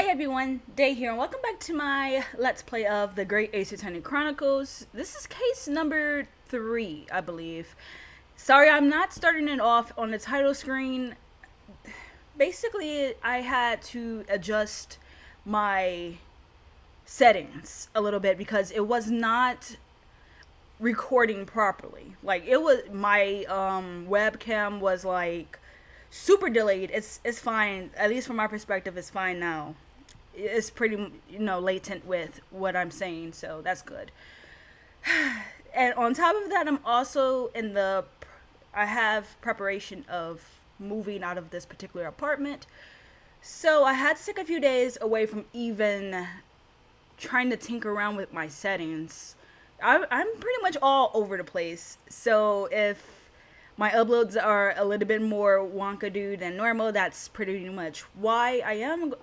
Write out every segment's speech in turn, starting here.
Hi everyone, Day here, and welcome back to my Let's Play of the Great Ace Attorney Chronicles. This is case number 3, I believe. Sorry, I'm not starting it off on the title screen. Basically, I had to adjust my settings a little bit because it was not recording properly. Like, it was, my webcam was like super delayed. It's fine, at least from my perspective. It's fine now. It's pretty latent with what I'm saying, so that's good. And on top of that, I'm also I have preparation of moving out of this particular apartment, so I had to take a few days away from even trying to tinker around with my settings. I'm pretty much all over the place, so if my uploads are a little bit more wonkadoo than normal, that's pretty much why I am.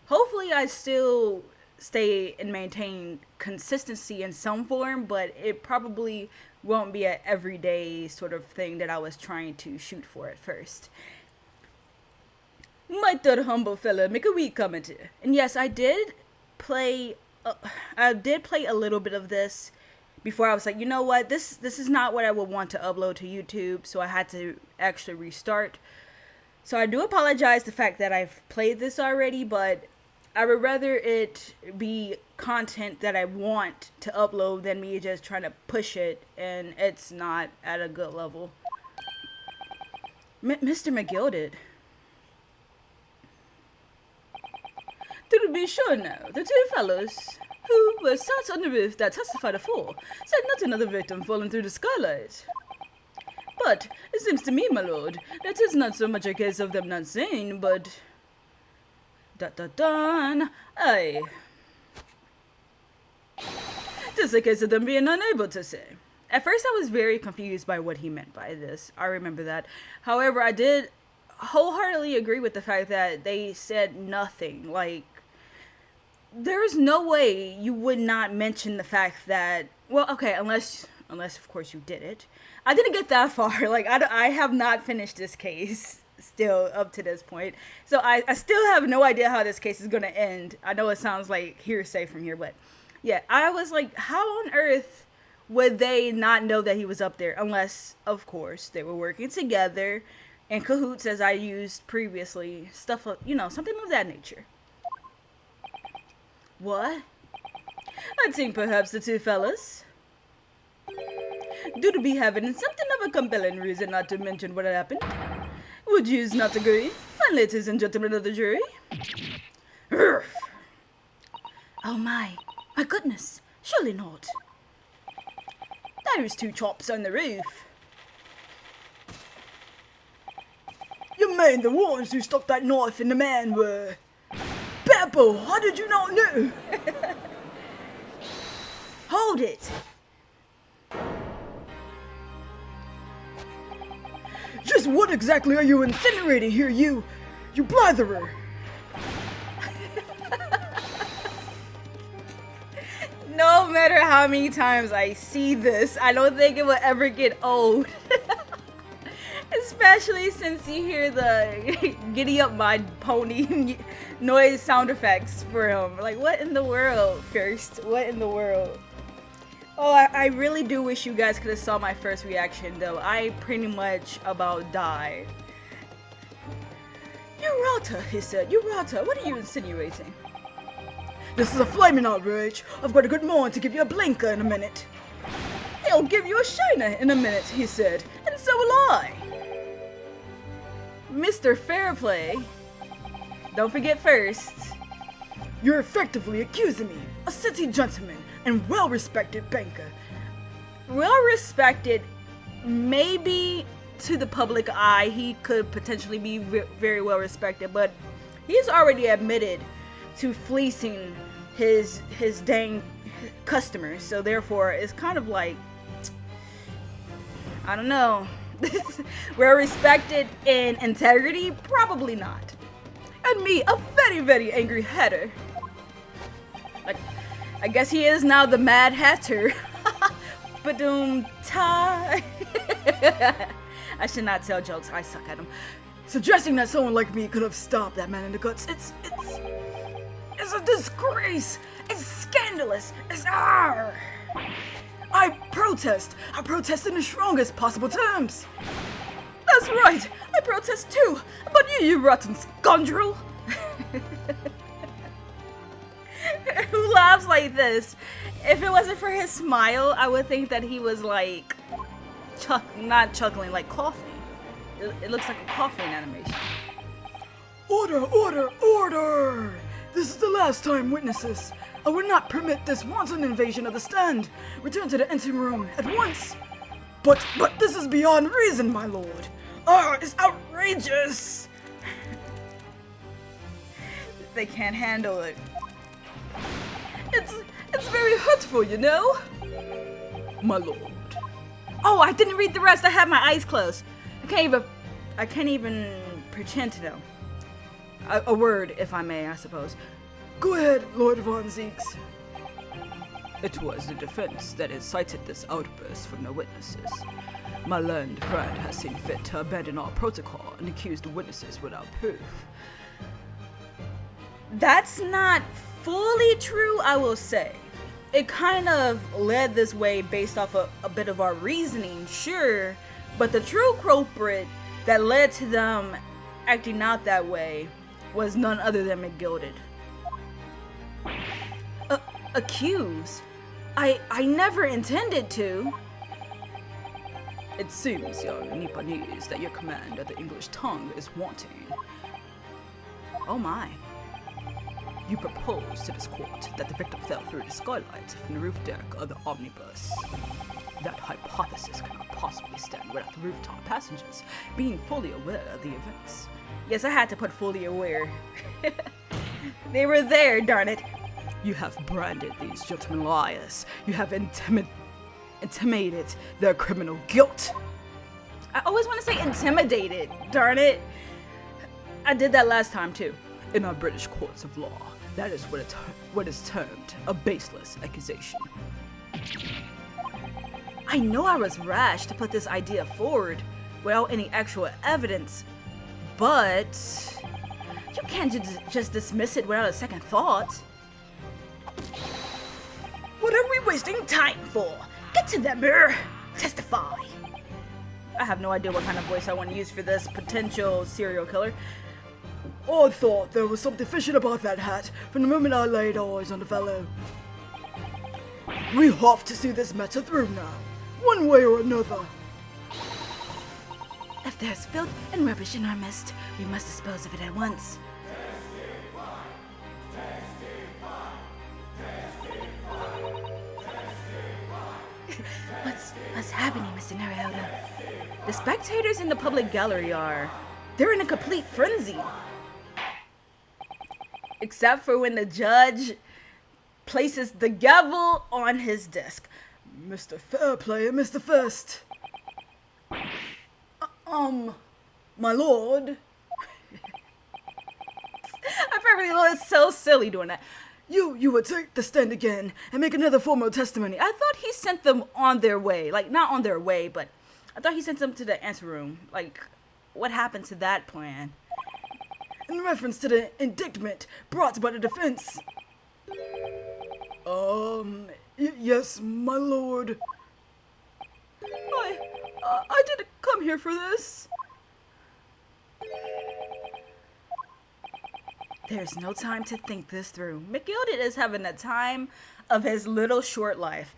Hopefully I still stay and maintain consistency in some form, but it probably won't be an everyday sort of thing that I was trying to shoot for at first. My third humble fella, make a wee comment here. And yes, I did play a little bit of this before. I was like, you know what, this is not what I would want to upload to YouTube, so I had to actually restart. So I do apologize the fact that I've played this already, but I would rather it be content that I want to upload than me just trying to push it and it's not at a good level. Mr. McGilded. To be sure now, the two fellows who were sat on the roof that testified afore said not another victim fallen through the skylight. But it seems to me, my lord, that it's not so much a case of them not saying, but aye. 'Tis a case of them being unable to say. At first I was very confused by what he meant by this. I remember that. However, I did wholeheartedly agree with the fact that they said nothing. Like, there's no way you would not mention the fact that, well, okay, unless of course you did it. I didn't get that far. Like, I have not finished this case still up to this point. So I still have no idea how this case is going to end. I know it sounds like hearsay from here, but yeah, I was like, how on earth would they not know that he was up there? Unless, of course, they were working together in cahoots, as I used previously. Stuff, something of that nature. What? I think perhaps the two fellas do to be having something of a compelling reason not to mention what happened. Would yous not agree, fine ladies and gentlemen of the jury? Urgh. Oh my goodness, surely not. Those two chops on the roof. You mean the ones who stuck that knife in the man were... Pepper, how did you not know? Hold it. Just what exactly are you insinuating here, you blatherer? No matter how many times I see this, I don't think it will ever get old. Especially since you hear the giddy up my pony noise sound effects for him. Like, what in the world, Furst? What in the world? Oh, I really do wish you guys could have saw my first reaction, though. I pretty much about died. You rotter, he said. You rotter. What are you insinuating? This is a flaming outrage. I've got a good mind to give you a blinker in a minute. He'll give you a shiner in a minute, he said. And so will I. Mr. Fairplay. Don't forget Furst. You're effectively accusing me, a city gentleman and well-respected banker. Well-respected, maybe to the public eye, he could potentially be very well-respected, but he's already admitted to fleecing his dang customers, so therefore it's kind of like, I don't know. Well-respected in integrity? Probably not. And me, a very, very angry hatter. Like, I guess he is now the Mad Hatter. Ba-doom tie. I should not tell jokes. I suck at them. Suggesting that someone like me could have stopped that man in the guts. It's is a disgrace. It's scandalous. It's I protest. I protest in the strongest possible terms. That's right. I protest too. But you rotten scoundrel. Who laughs like this? If it wasn't for his smile, I would think that he was like not chuckling, like coughing. It looks like a coughing animation. Order, order, order! This is the last time, witnesses. I will not permit this wanton invasion of the stand. Return to the engine room at once. But this is beyond reason, my lord. It's outrageous. They can't handle it. It's very hurtful, you know? My lord. Oh, I didn't read the rest. I have my eyes closed. I can't even pretend to know. A word, if I may, I suppose. Go ahead, Lord Von Zeeks. It was the defense that incited this outburst from the witnesses. My learned friend has seen fit to abandon all protocol and accuse the witnesses without proof. That's not fully true, I will say. It kind of led this way based off a bit of our reasoning, sure, but the true culprit that led to them acting out that way was none other than McGilded. Accuse? I never intended to. It seems, young Nipponese, that your command of the English tongue is wanting. Oh my. You propose to this court that the victim fell through the skylight from the roof deck of the omnibus. That hypothesis cannot possibly stand without the rooftop passengers being fully aware of the events. Yes, I had to put fully aware. They were there, darn it. You have branded these gentlemen liars. You have intimidated their criminal guilt. I always want to say intimidated, darn it. I did that last time too. In our British courts of law, that is what is termed a baseless accusation. I know I was rash to put this idea forward without any actual evidence, but you can't just dismiss it without a second thought. What are we wasting time for? Get to the mirror. Testify. I have no idea what kind of voice I want to use for this potential serial killer. I thought there was something fishy about that hat from the moment I laid eyes on the fellow. We have to see this matter through now, one way or another. If there's filth and rubbish in our midst, we must dispose of it at once. What's happening, Mr. Narioda? The spectators in the public gallery they're in a complete frenzy. Except for when the judge places the gavel on his desk. Mr. Fairplay and Mr. Furst. My lord. I probably look so silly doing that. You would take the stand again and make another formal testimony. I thought he sent them on their way. Like, not on their way, but I thought he sent them to the answer room. Like, what happened to that plan? In reference to the indictment brought by the defense. Yes, my lord. I didn't come here for this. There's no time to think this through. McGilded is having the time of his little short life.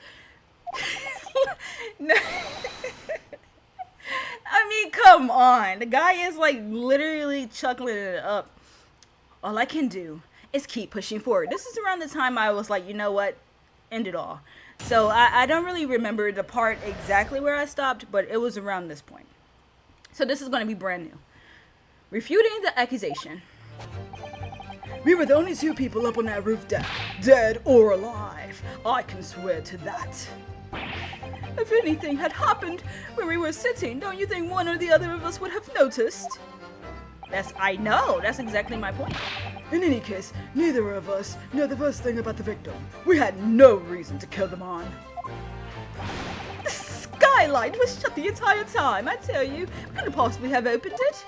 No. I mean, come on. The guy is like literally chuckling it up. All I can do is keep pushing forward. This is around the time I was like, you know what? End it all. So I don't really remember the part exactly where I stopped, but it was around this point. So this is going to be brand new. Refuting the accusation. We were the only two people up on that roof deck, dead or alive. I can swear to that. If anything had happened where we were sitting, don't you think one or the other of us would have noticed? I know, that's exactly my point. In any case, neither of us know the first thing about the victim. We had no reason to kill them on. The skylight was shut the entire time, I tell you. We couldn't possibly have opened it.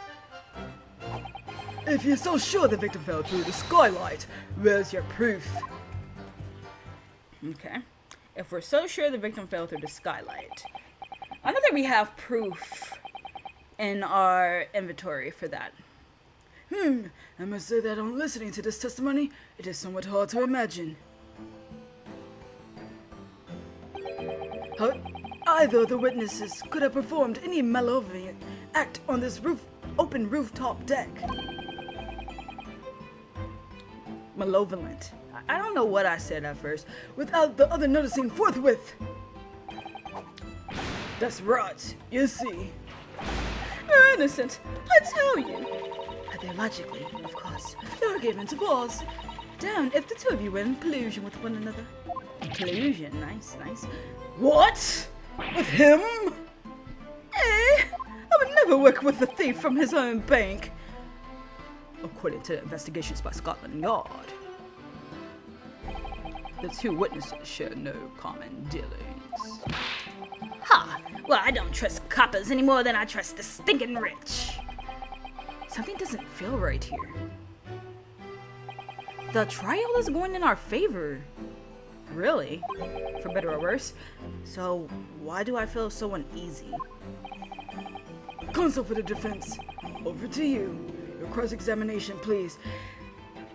If you're so sure the victim fell through the skylight, where's your proof? Okay. If we're so sure the victim fell through the skylight. I don't think we have proof in our inventory for that. I must say that on listening to this testimony, it is somewhat hard to imagine. How either of the witnesses could have performed any malevolent act on this open rooftop deck. Malevolent. I don't know what I said at first, without the other noticing forthwith. That's right, you see. You're innocent, I tell you. Ideologically, of course, the argument was. Damn, if the two of you were in collusion with one another. Collusion, nice. What? With him? I would never work with a thief from his own bank. According to investigations by Scotland Yard. The two witnesses share no common dealings. Ha! Well, I don't trust coppers any more than I trust the stinking rich. Something doesn't feel right here. The trial is going in our favor. Really? For better or worse. So, why do I feel so uneasy? Counsel for the defense. Over to you. Your cross-examination, please.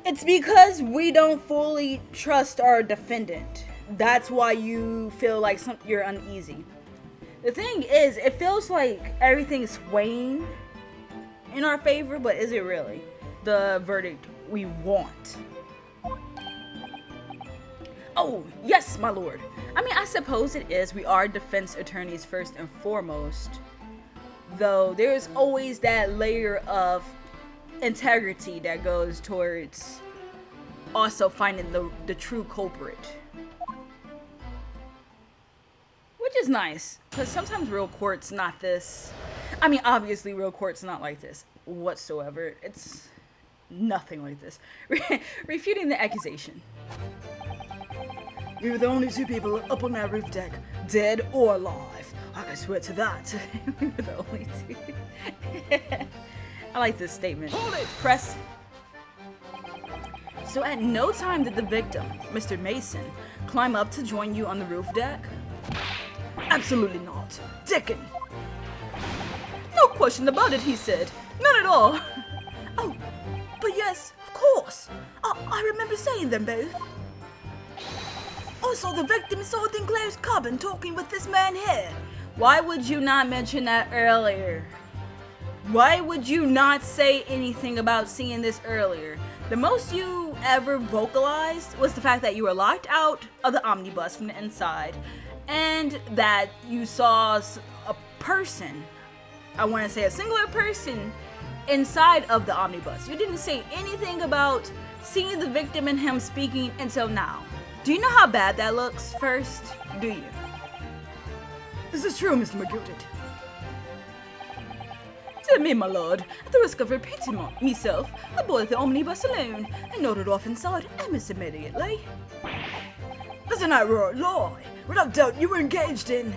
It's because we don't fully trust our defendant. That's why you feel like you're uneasy. The thing is, it feels like everything's swaying in our favor, but is it really the verdict we want? Oh, yes, my lord. I mean, I suppose it is. We are defense attorneys first and foremost. Though there's always that layer of integrity that goes towards also finding the true culprit. Which is nice, because sometimes real court's not this. I mean, obviously real court's not like this whatsoever. It's nothing like this. Refuting the accusation. We were the only two people up on that roof deck, dead or alive. I can swear to that. We were the only two. I like this statement. Hold it! Press. So at no time did the victim, Mr. Mason, climb up to join you on the roof deck? Absolutely not. Dickon! No question about it, he said. None at all. Oh, but yes, of course. I remember saying them both. Also, the victim saw Sinclair's cabin talking with this man here. Why would you not mention that earlier? Why would you not say anything about seeing this earlier? The most you ever vocalized was the fact that you were locked out of the omnibus from the inside and that you saw a person, I want to say a singular person, inside of the omnibus. You didn't say anything about seeing the victim and him speaking until now. Do you know how bad that looks, Furst? Do you? This is true, Mr. McGildet. Tell me, my lord, at the risk of repeating myself, I boarded the omnibus alone and nodded off inside almost immediately. That's an outright lie. Without doubt, you were engaged in.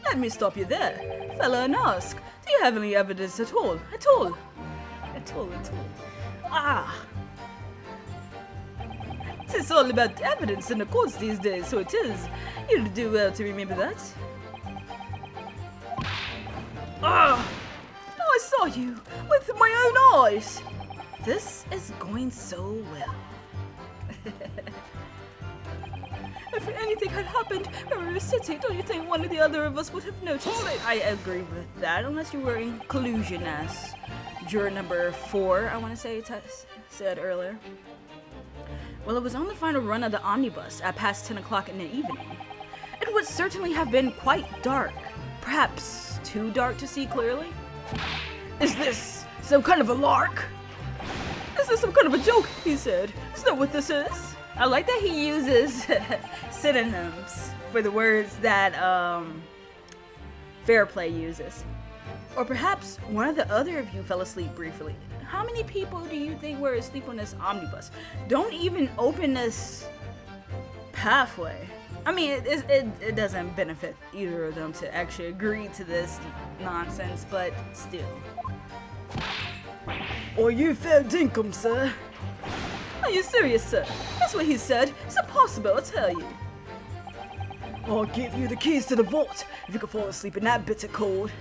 Let me stop you there, fella, and ask, do you have any evidence at all? At all? Ah! It's all about evidence in the courts these days, so it is. You'd do well to remember that. Ah! I saw you with my own eyes. This is going so well. If anything had happened when we were sitting, don't you think one or the other of us would have noticed? I agree with that, unless you were in collusion, as juror number 4, I want to say, said earlier. Well, it was on the final run of the omnibus at past 10 o'clock in the evening. It would certainly have been quite dark, perhaps too dark to see clearly. Is this some kind of a lark? Is this some kind of a joke? He said. Is that what this is? I like that he uses synonyms for the words that Fairplay uses. Or perhaps one of the other of you fell asleep briefly. How many people do you think were asleep on this omnibus? Don't even open this pathway. I mean, it doesn't benefit either of them to actually agree to this nonsense, but still. or you fair dinkum, sir. Are you serious, sir? That's what he said. It's impossible, I tell you. I'll give you the keys to the vault if you can fall asleep in that bitter cold.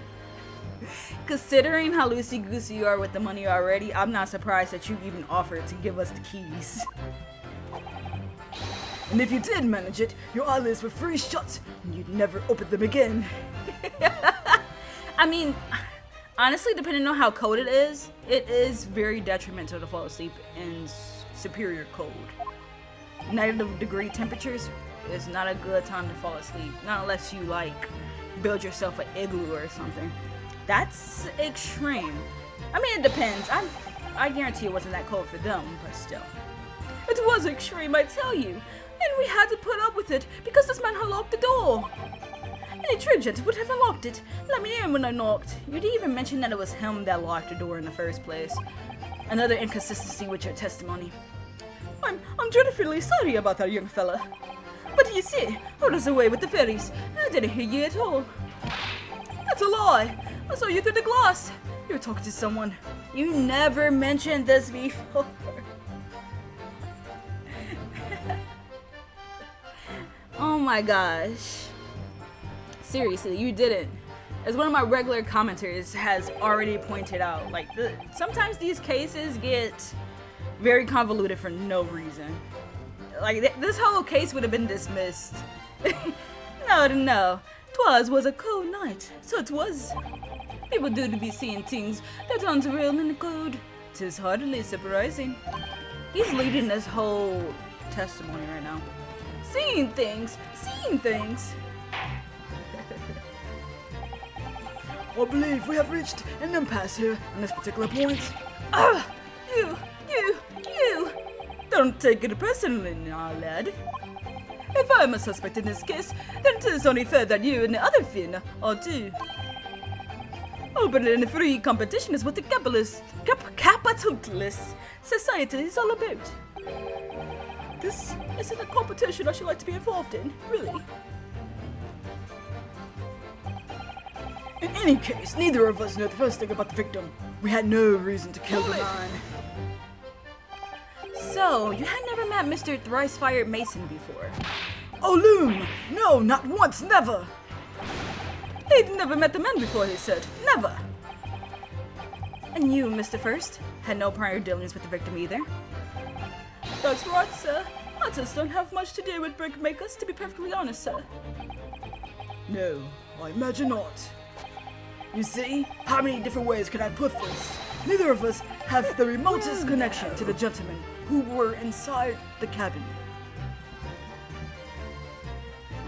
Considering how loosey-goosey you are with the money already, I'm not surprised that you even offered to give us the keys. And if you did manage it, your eyelids would freeze shut and you'd never open them again. I mean, honestly, depending on how cold it is very detrimental to fall asleep in superior cold. 90-degree temperatures is not a good time to fall asleep. Not unless you, like, build yourself an igloo or something. That's extreme. I mean, it depends. I guarantee it wasn't that cold for them, but still. It was extreme, I tell you. And we had to put up with it because this man had locked the door. Any Trigent would have unlocked it. Let me in when I knocked. You didn't even mention that it was him that locked the door in the first place. Another inconsistency with your testimony. I'm dreadfully sorry about that young fella. But you see, I was away with the fairies. I didn't hear you at all. That's a lie. I saw you through the glass. You were talking to someone. You never mentioned this before. Oh my gosh. Seriously, you didn't. As one of my regular commenters has already pointed out, like, sometimes these cases get very convoluted for no reason. Like, this whole case would have been dismissed. No. 'Twas was a cold night, so it was. People do to be seeing things that aren't real in the code. 'Tis hardly surprising. He's leading this whole testimony right now. Seeing things. I believe we have reached an impasse here on this particular point. You! Don't take it personally now, lad. If I'm a suspect in this case, then it is only fair that you and the other Finn are too. Open and free competition is what the capitalist society is all about. This isn't a competition I should like to be involved in, really. In any case, neither of us know the first thing about the victim. We had no reason to kill the man. So, you had never met Mr. Thrice-Fired Mason before? Oh, Loom! No, not once, never! He'd never met the man before, he said. Never! And you, Mr. Furst, had no prior dealings with the victim either? That's right, sir. I just don't have much to do with brickmakers, to be perfectly honest, sir. No, I imagine not. You see, how many different ways can I put this? Neither of us have the remotest connection to the gentlemen who were inside the cabin.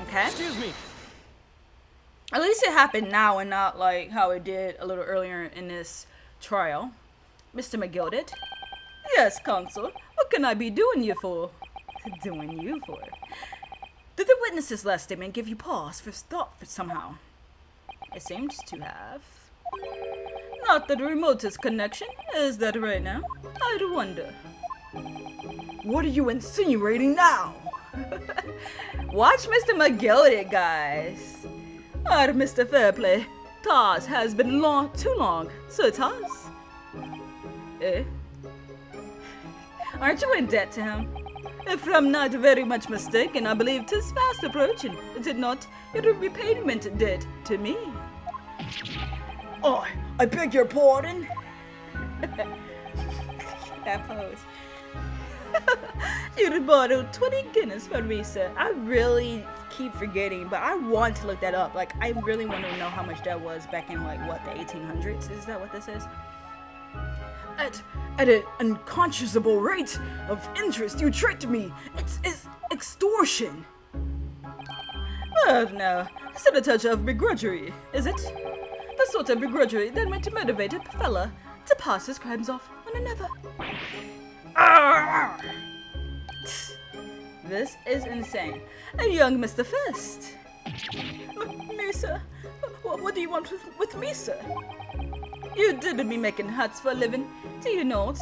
Okay. Excuse me. At least it happened now and not like how it did a little earlier in this trial. Mr. McGill did. Yes, Consul. What can I be doing you for? Doing you for? Did the witness's last statement give you pause for thought somehow? It seems to have. Not the remotest connection. Is that right now? I'd wonder. What are you insinuating now? Watch Mr. McGill, guys. Mr. Fairplay, Taz has been too long, so it has. Eh? Aren't you in debt to him? If I'm not very much mistaken, I believe 'tis fast approaching. Did not your repayment debt to me? Oh, I beg your pardon? That pose. You'd borrow 20 guineas for me, sir. I really keep forgetting, but I want to look that up. Like, I really want to know how much that was back in, like, what, the 1800s? Is that what this is? At an unconscionable rate of interest, you tricked me. It's extortion. Oh, no. It's not a touch of begrudgery, is it? The sort of begrudgery that might motivate a fella to pass his crimes off on another. This is insane. And young Mr. Furst. Me, sir? What do you want with me, sir? You didn't be making hats for a living, do you not?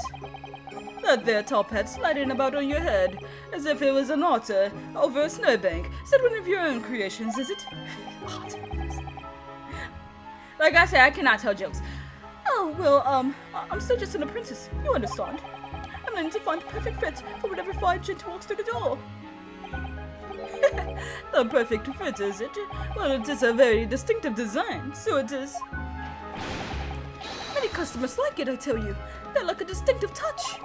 That there top hat sliding about on your head, as if it was an otter over a snowbank. Is that one of your own creations, is it? Like I said, I cannot tell jokes. Oh, well, I'm still just an apprentice. You understand. I'm learning to find the perfect fit for whatever fine gent walks through the door. The perfect fit, is it? Well, it is a very distinctive design, so it is. Many customers like it, I tell you. They're like a distinctive touch.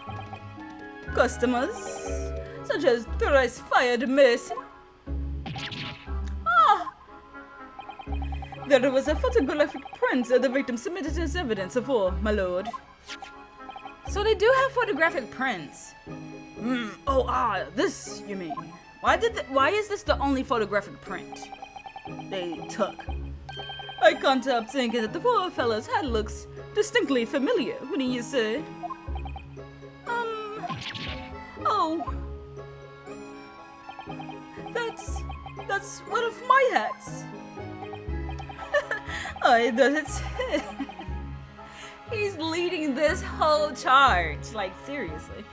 Customers, such as thrice-fired Mason. Ah! There was a photographic print that the victim submitted as evidence of all, my lord. So they do have photographic prints. This, you mean? Why is this the only photographic print they took? I can't help thinking that the poor fellow's head looks distinctly familiar, wouldn't you say? That's one of my hats. Oh, does it? He's leading this whole charge, like seriously.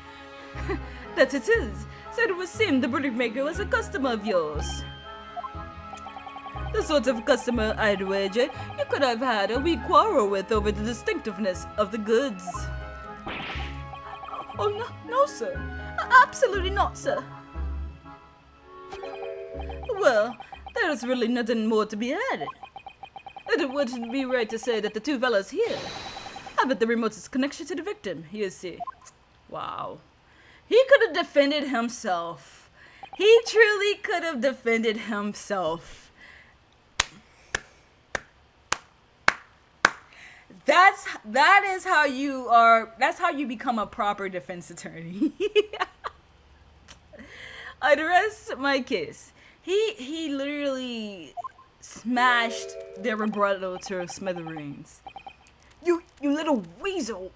That it is. So it would seem the brickmaker was a customer of yours. The sort of customer, I'd wager, you could have had a wee quarrel with over the distinctiveness of the goods. Oh, no, sir. Absolutely not, sir. Well, there's really nothing more to be added. It wouldn't be right to say that the two fellows here haven't the remotest connection to the victim, you see. Wow. He could have defended himself. He truly could have defended himself. That's how you become a proper defense attorney. I'd rest my case. He literally smashed their rebuttal to smithereens. You little weasel!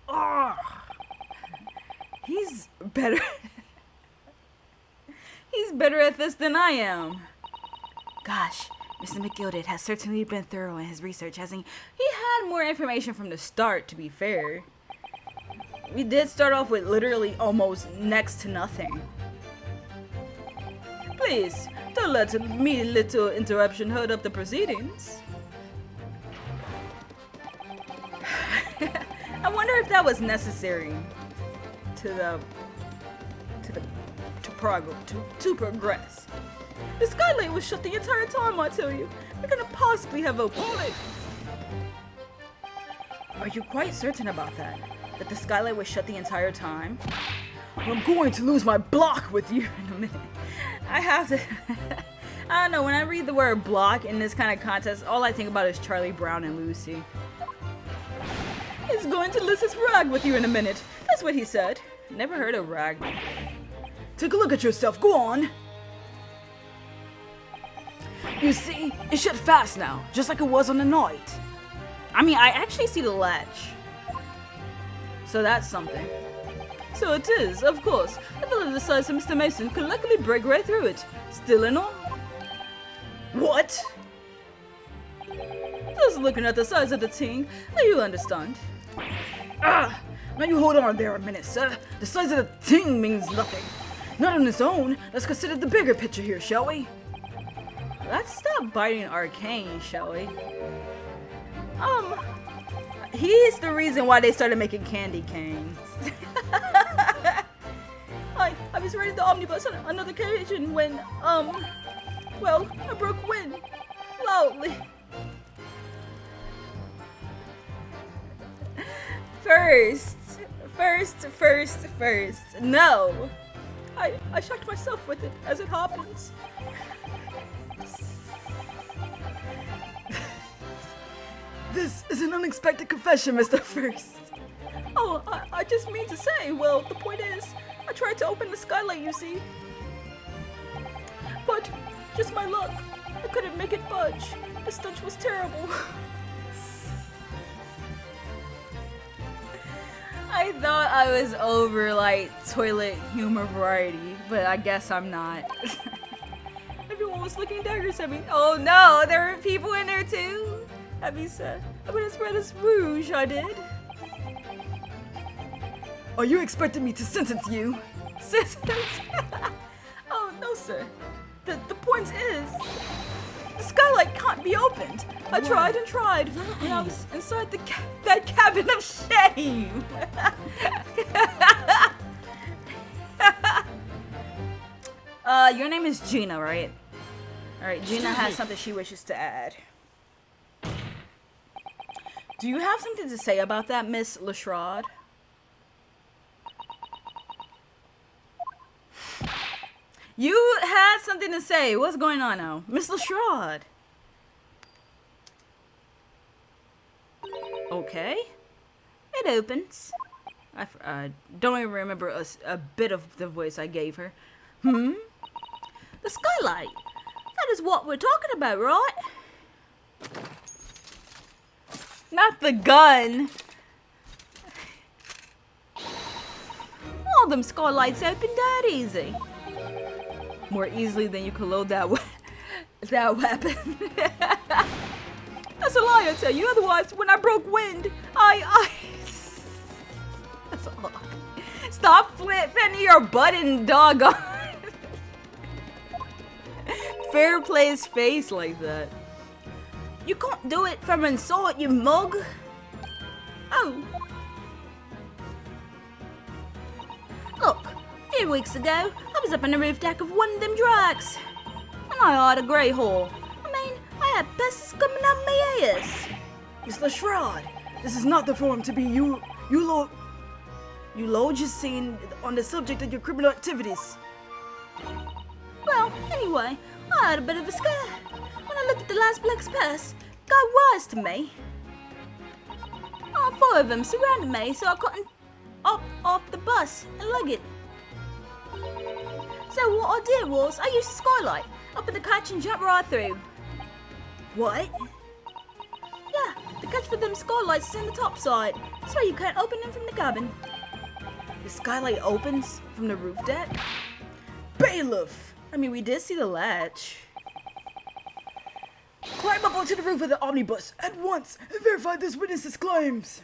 He's better. He's better at this than I am. Gosh, Mr. McGilded has certainly been thorough in his research, hasn't he? He had more information from the start, to be fair. We did start off with literally almost next to nothing. Please, don't let me little interruption hold up the proceedings. I wonder if that was necessary to progress. The skylight was shut the entire time, I tell you. We couldn't possibly have opened it. Are you quite certain about that? That the skylight was shut the entire time? Well, I'm going to lose my block with you in a minute. I have to... I don't know, when I read the word block in this kind of contest, all I think about is Charlie Brown and Lucy. He's going to lose his rag with you in a minute. That's what he said. Never heard of rag before. Take a look at yourself. Go on. You see, it's shut fast now, just like it was on the night. I mean, I actually see the latch. So that's something. So it is, of course. A fellow the size of Mr. Mason could luckily break right through it. Still and all. What? Just looking at the size of the thing, you understand. Now you hold on there a minute, sir. The size of the thing means nothing. Not on its own. Let's consider the bigger picture here, shall we? Let's stop biting Arcane, shall we? He's the reason why they started making candy canes. I was riding the omnibus on another occasion when, well, I broke wind loudly. First. No. I shocked myself with it, as it happens. This is an unexpected confession, Mr. Furst. Oh, I just mean to say, well, the point is, I tried to open the skylight, you see. But, just my luck, I couldn't make it budge. The stench was terrible. I thought I was over, like, toilet humor variety, but I guess I'm not. Everyone was looking daggers at me. Oh no, there were people in there too? Abby said. I went as red as rouge, I did. Are you expecting me to sentence you? Sentence? Oh, no, sir. The point is... The skylight can't be opened. I tried and tried when I was inside that cabin of shame. Your name is Gina, right? Alright, Gina has something she wishes to add. Do you have something to say about that, Miss Lestrade? You had something to say. What's going on now? Miss Lestrade. Okay. It opens. I don't even remember a bit of the voice I gave her. The skylight. That is what we're talking about, right? Not the gun. All them skylights open that easy. More easily than you could load that weapon. That's a lie, I tell you. Otherwise, when I broke wind, That's a lie. Stop flipping your button, doggone. Fair plays face like that. You can't do it from inside, you mug. Oh. Look, a few weeks ago, I was up on the roof deck of one of them drags. And I had a grey hole. I mean, I had pests coming out my ass. Miss Lestrade, this is not the forum to be eulogizing on the subject of your criminal activities. Well, anyway, I had a bit of a scare. When I looked at the last black's pest, it got wise to me. All four of them surrounded me, so I couldn't up off the bus and lug it. So what I did was, I used the skylight, opened the catch and jumped right through. What? Yeah, the catch for them skylights is in the top side, so you can't open them from the cabin. The skylight opens from the roof deck? Bailiff! I mean, we did see the latch. Climb up onto the roof of the omnibus at once and verify this witness's claims.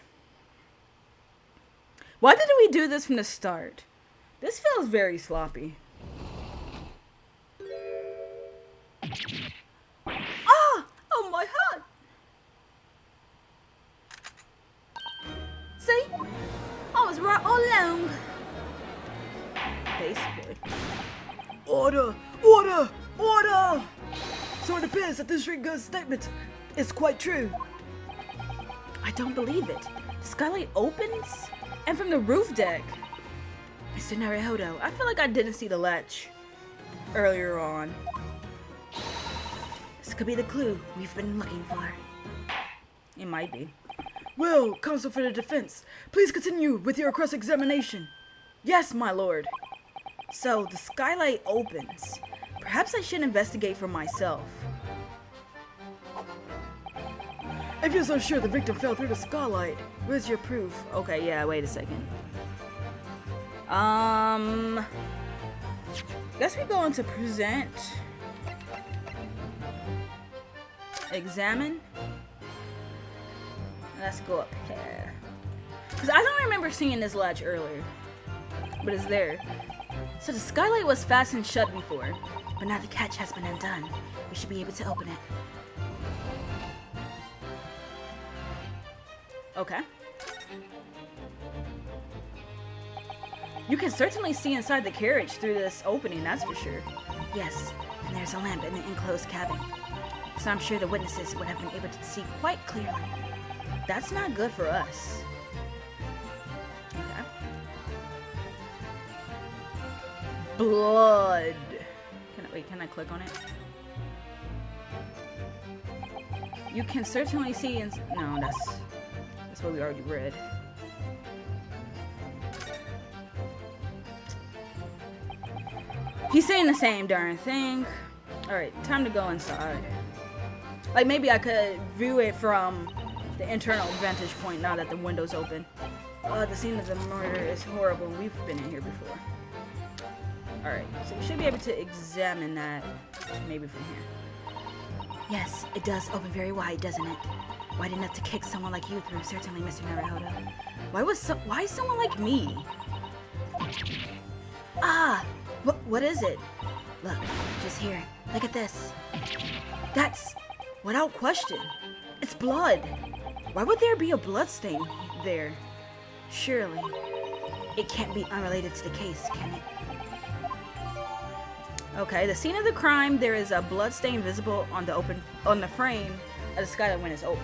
Why didn't we do this from the start? This feels very sloppy. Ah! Oh my head! See? I was right all along. Basically. Order! Order! Order! So it appears that this ring girl's statement is quite true. I don't believe it. The skylight opens? And from the roof deck. Mr. Naruhodo, I feel like I didn't see the latch earlier on. This could be the clue we've been looking for. It might be. Well, counsel for the defense, please continue with your cross-examination. Yes, my lord. So, the skylight opens. Perhaps I should investigate for myself. If you're so sure the victim fell through the skylight, where's your proof? Okay, yeah, wait a second. Guess we go into present. Examine. Let's go up here. Because I don't remember seeing this latch earlier. But it's there. So the skylight was fastened shut before. But now the catch has been undone. We should be able to open it. Okay. You can certainly see inside the carriage through this opening, that's for sure. Yes, and there's a lamp in the enclosed cabin. So I'm sure the witnesses would have been able to see quite clearly. That's not good for us. Okay. Blood. Can I click on it? You can certainly see no, that's what we already read. He's saying the same darn thing. Alright, time to go inside. Like, maybe I could view it from the internal vantage point now that the window's open. The scene of the murder is horrible. We've been in here before. Alright, so we should be able to examine that maybe from here. Yes, it does open very wide, doesn't it? Wide enough to kick someone like you through, certainly, Mr. Naruhodo. Why someone like me? Ah! What is it? Look, just here. Look at this. That's, without question, it's blood. Why would there be a blood stain there? Surely, it can't be unrelated to the case, can it? Okay, the scene of the crime, there is a blood stain visible on the frame of the skylight when it's open.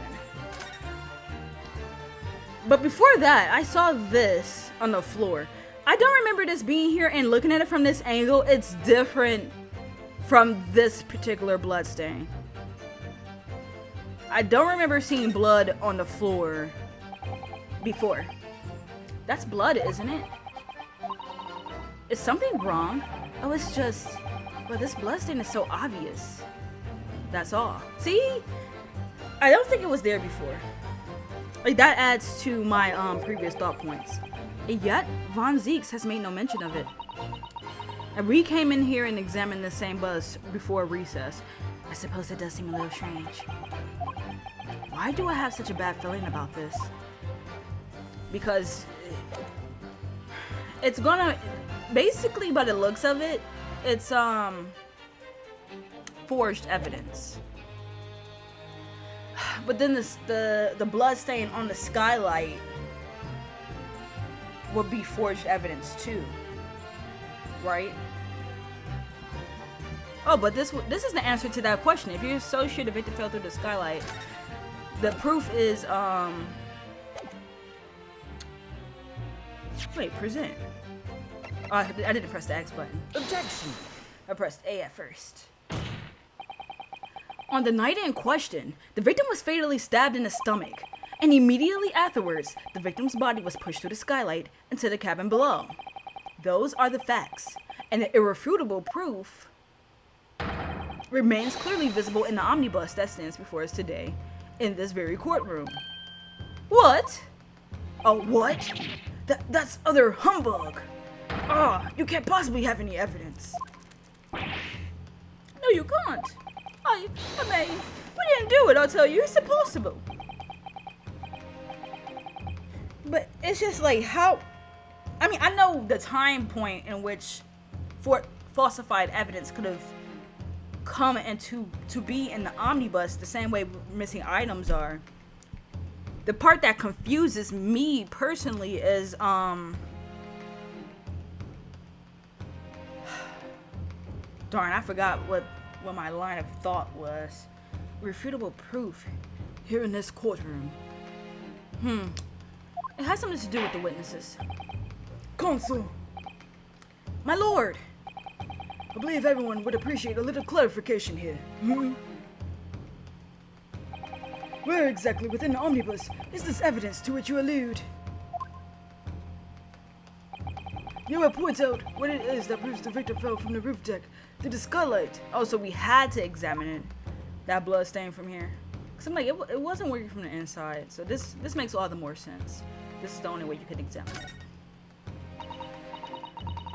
But before that, I saw this on the floor. I don't remember this being here, and looking at it from this angle, it's different from this particular blood stain. I don't remember seeing blood on the floor before. That's blood, isn't it? Is something wrong? Oh, it's just... Well, this bloodstain is so obvious. That's all. See? I don't think it was there before. Like, that adds to my previous thought points. And yet, Von Zeeks has made no mention of it. And we came in here and examined the same bus before recess. I suppose it does seem a little strange. Why do I have such a bad feeling about this? Because it's gonna... Basically, by the looks of it, it's forged evidence. But then the blood stain on the skylight would be forged evidence too, right? Oh, but this is the answer to that question. If you're so sure the victim fell through the skylight, the proof is wait, present. Oh, I didn't press the X button. Objection! I pressed A at first. On the night in question, the victim was fatally stabbed in the stomach, and immediately afterwards, the victim's body was pushed through the skylight into the cabin below. Those are the facts, and the irrefutable proof remains clearly visible in the omnibus that stands before us today in this very courtroom. What? Oh, what? That's utter humbug! Ah, you can't possibly have any evidence. No, you can't. I mean, we didn't do it, I'll tell you. It's impossible. But it's just like how... I mean, I know the time point in which falsified evidence could have come and to be in the omnibus the same way missing items are. The part that confuses me personally is, darn, I forgot what my line of thought was. Irrefutable proof here in this courtroom. It has something to do with the witnesses. Consul, My lord! I believe everyone would appreciate a little clarification here. Where exactly within the omnibus is this evidence to which you allude? You will point out what it is that proves the victim fell from the roof deck to the skylight. Oh, so we had to examine it. That blood stain from here. Cause I'm like, it wasn't working from the inside. So this makes all the more sense. This is the only way you could examine it.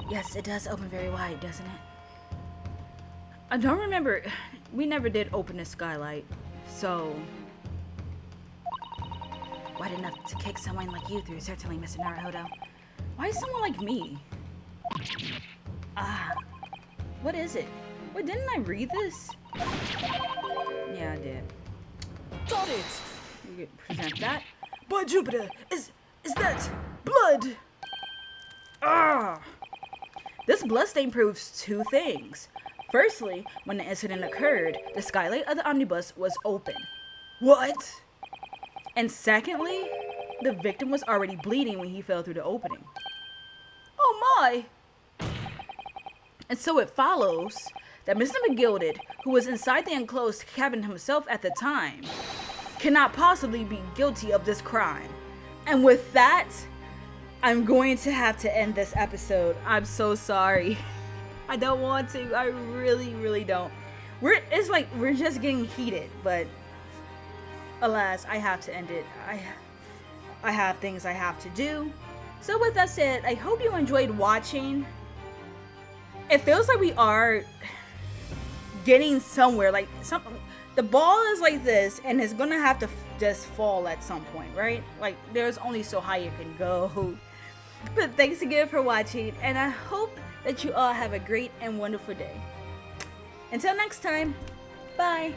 Yes, it does open very wide, doesn't it? I don't remember. We never did open the skylight. So... wide enough to kick someone like you through, certainly, Mr. Naruhodo. Why is someone like me? What is it? Wait, didn't I read this? Yeah, I did. Got it! You can present that. By Jupiter, is that blood? This bloodstain proves two things. Firstly, when the incident occurred, the skylight of the omnibus was open. What? And secondly, the victim was already bleeding when he fell through the opening. Oh my! And so it follows that Mr. McGilded, who was inside the enclosed cabin himself at the time, cannot possibly be guilty of this crime. And with that, I'm going to have to end this episode. I'm so sorry. I don't want to. I really, really don't. It's like we're just getting heated, but alas, I have to end it. I have things I have to do. So with that said, I hope you enjoyed watching. It feels like we are getting somewhere. Like the ball is like this, and it's gonna have to just fall at some point, right? Like there's only so high you can go. But thanks again for watching, and I hope that you all have a great and wonderful day. Until next time, bye.